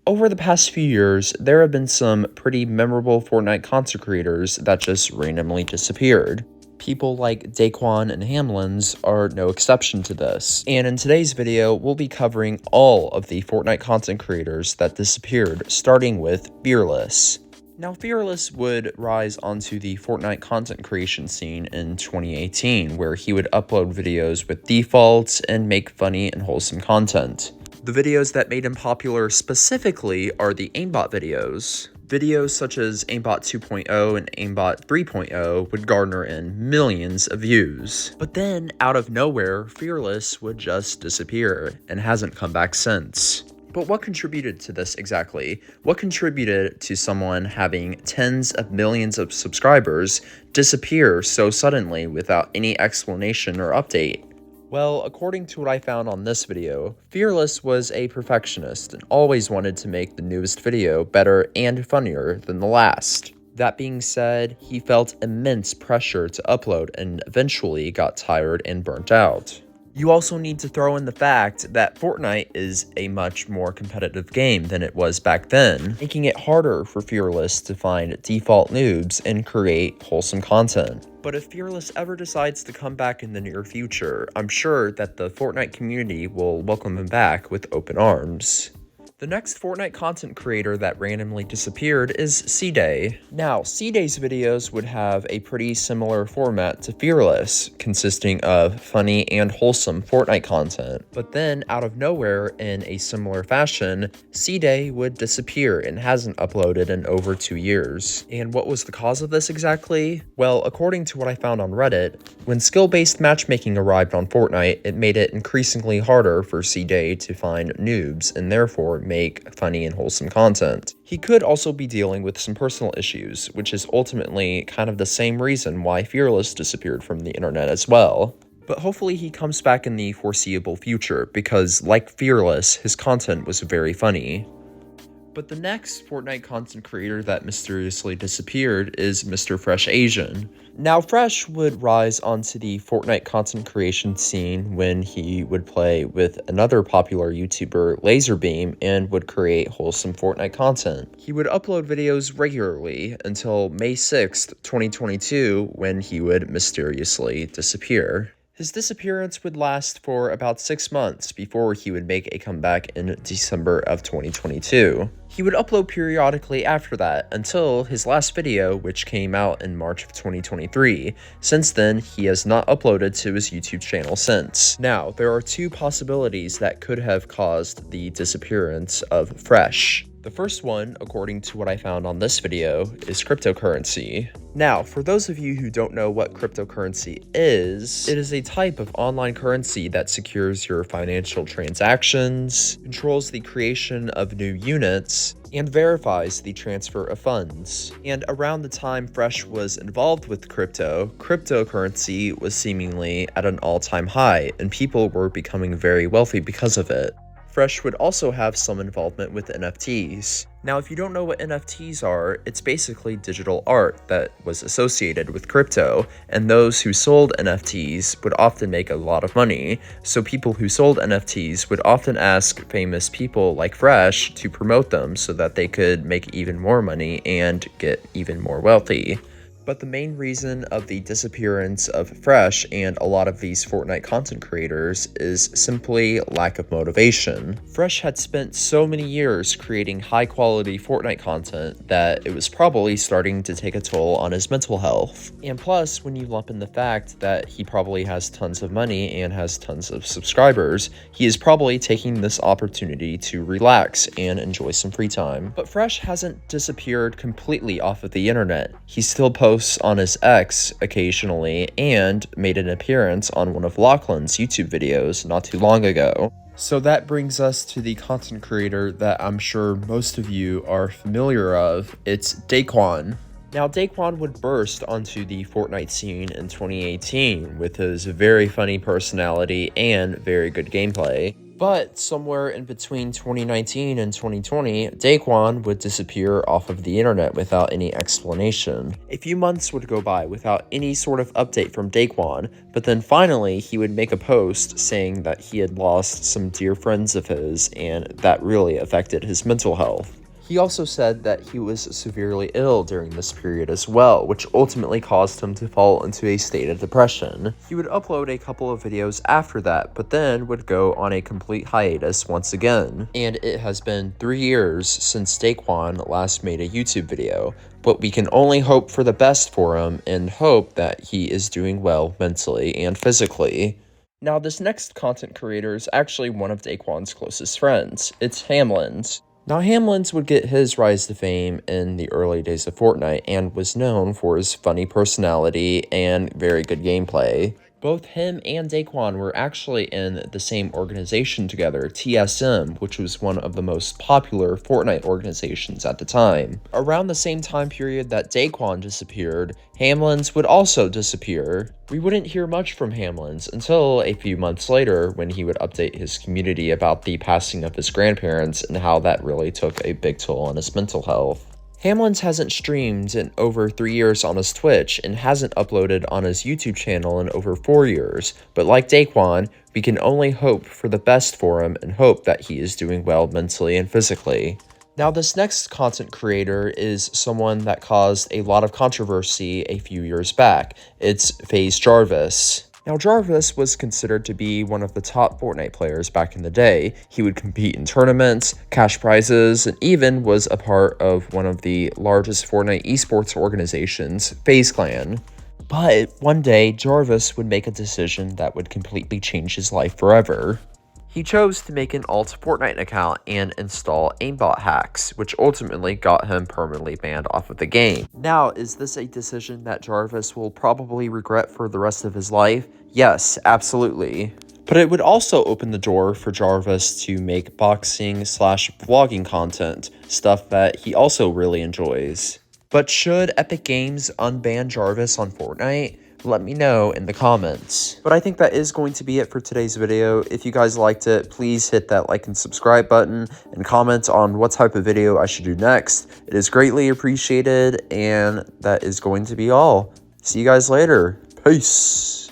over the past few years, there have been some pretty memorable Fortnite content creators that just randomly disappeared. People like Daequan and Hamlinz are no exception to this. And in today's video, we'll be covering all of the Fortnite content creators that disappeared, starting with Fearless. Now, Fearless would rise onto the Fortnite content creation scene in 2018, where he would upload videos with defaults and make funny and wholesome content. The videos that made him popular specifically are the aimbot videos. Videos such as aimbot 2.0 and aimbot 3.0 would garner in millions of views. But then, out of nowhere, Fearless would just disappear and hasn't come back since. But what contributed to this exactly? What contributed to someone having tens of millions of subscribers disappear so suddenly without any explanation or update? Well, according to what I found on this video, Fearless was a perfectionist and always wanted to make the newest video better and funnier than the last. That being said, he felt immense pressure to upload and eventually got tired and burnt out. You also need to throw in the fact that Fortnite is a much more competitive game than it was back then, making it harder for Fearless to find default noobs and create wholesome content. But if Fearless ever decides to come back in the near future, I'm sure that the Fortnite community will welcome him back with open arms. The next Fortnite content creator that randomly disappeared is C-Day. Now, C-Day's videos would have a pretty similar format to Fearless, consisting of funny and wholesome Fortnite content. But then, out of nowhere, in a similar fashion, C-Day would disappear and hasn't uploaded in over 2 years. And what was the cause of this exactly? Well, according to what I found on Reddit, when skill-based matchmaking arrived on Fortnite, it made it increasingly harder for C-Day to find noobs and therefore make funny and wholesome content. He could also be dealing with some personal issues, which is ultimately kind of the same reason why Fearless disappeared from the internet as well. But hopefully he comes back in the foreseeable future, because like Fearless, his content was very funny. But the next Fortnite content creator that mysteriously disappeared is Mr. Fresh Asian. Now, Fresh would rise onto the Fortnite content creation scene when he would play with another popular YouTuber, Laserbeam, and would create wholesome Fortnite content. He would upload videos regularly until May 6th, 2022, when he would mysteriously disappear. His disappearance would last for about 6 months before he would make a comeback in December of 2022. He would upload periodically after that until his last video, which came out in March of 2023. Since then, he has not uploaded to his YouTube channel since. Now, there are 2 possibilities that could have caused the disappearance of Fresh. The first one, according to what I found on this video, is cryptocurrency. Now, for those of you who don't know what cryptocurrency is, it is a type of online currency that secures your financial transactions, controls the creation of new units, and verifies the transfer of funds. And around the time Fresh was involved with cryptocurrency was seemingly at an all-time high, and people were becoming very wealthy because of it. Fresh would also have some involvement with NFTs. Now, if you don't know what NFTs are, it's basically digital art that was associated with crypto, and those who sold NFTs would often make a lot of money. So people who sold NFTs would often ask famous people like Fresh to promote them so that they could make even more money and get even more wealthy. But the main reason of the disappearance of Fresh and a lot of these Fortnite content creators is simply lack of motivation. Fresh had spent so many years creating high-quality Fortnite content that it was probably starting to take a toll on his mental health. And plus, when you lump in the fact that he probably has tons of money and has tons of subscribers, he is probably taking this opportunity to relax and enjoy some free time. But Fresh hasn't disappeared completely off of the internet. He still posts on his X occasionally and made an appearance on one of Lachlan's YouTube videos not too long ago. So that brings us to the content creator that I'm sure most of you are familiar of. It's Daequan. Now, Daequan would burst onto the Fortnite scene in 2018 with his very funny personality and very good gameplay. But somewhere in between 2019 and 2020, Daequan would disappear off of the internet without any explanation. A few months would go by without any sort of update from Daequan, but then finally he would make a post saying that he had lost some dear friends of his and that really affected his mental health. He also said that he was severely ill during this period as well, which ultimately caused him to fall into a state of depression. He would upload a couple of videos after that, but then would go on a complete hiatus once again. And it has been 3 years since Daequan last made a YouTube video, but we can only hope for the best for him and hope that he is doing well mentally and physically. Now, this next content creator is actually one of Daequan's closest friends. It's Hamlinz. Now, Hamlinz would get his rise to fame in the early days of Fortnite and was known for his funny personality and very good gameplay. Both him and Daequan were actually in the same organization together, TSM, which was one of the most popular Fortnite organizations at the time. Around the same time period that Daequan disappeared, Hamlinz would also disappear. We wouldn't hear much from Hamlinz until a few months later when he would update his community about the passing of his grandparents and how that really took a big toll on his mental health. Hamlinz hasn't streamed in over 3 years on his Twitch and hasn't uploaded on his YouTube channel in over 4 years, but like Daequan, we can only hope for the best for him and hope that he is doing well mentally and physically. Now, this next content creator is someone that caused a lot of controversy a few years back. It's FaZe Jarvis. Now, Jarvis was considered to be one of the top Fortnite players back in the day. He would compete in tournaments, cash prizes, and even was a part of one of the largest Fortnite esports organizations, FaZe Clan. But one day, Jarvis would make a decision that would completely change his life forever. He chose to make an alt Fortnite account and install aimbot hacks, which ultimately got him permanently banned off of the game. Now, is this a decision that Jarvis will probably regret for the rest of his life? Yes, absolutely. But it would also open the door for Jarvis to make boxing/vlogging content, stuff that he also really enjoys. But should Epic Games unban Jarvis on Fortnite? Let me know in the comments. But I think that is going to be it for today's video. If you guys liked it, please hit that like and subscribe button and comment on what type of video I should do next. It is greatly appreciated, and that is going to be all. See you guys later. Peace.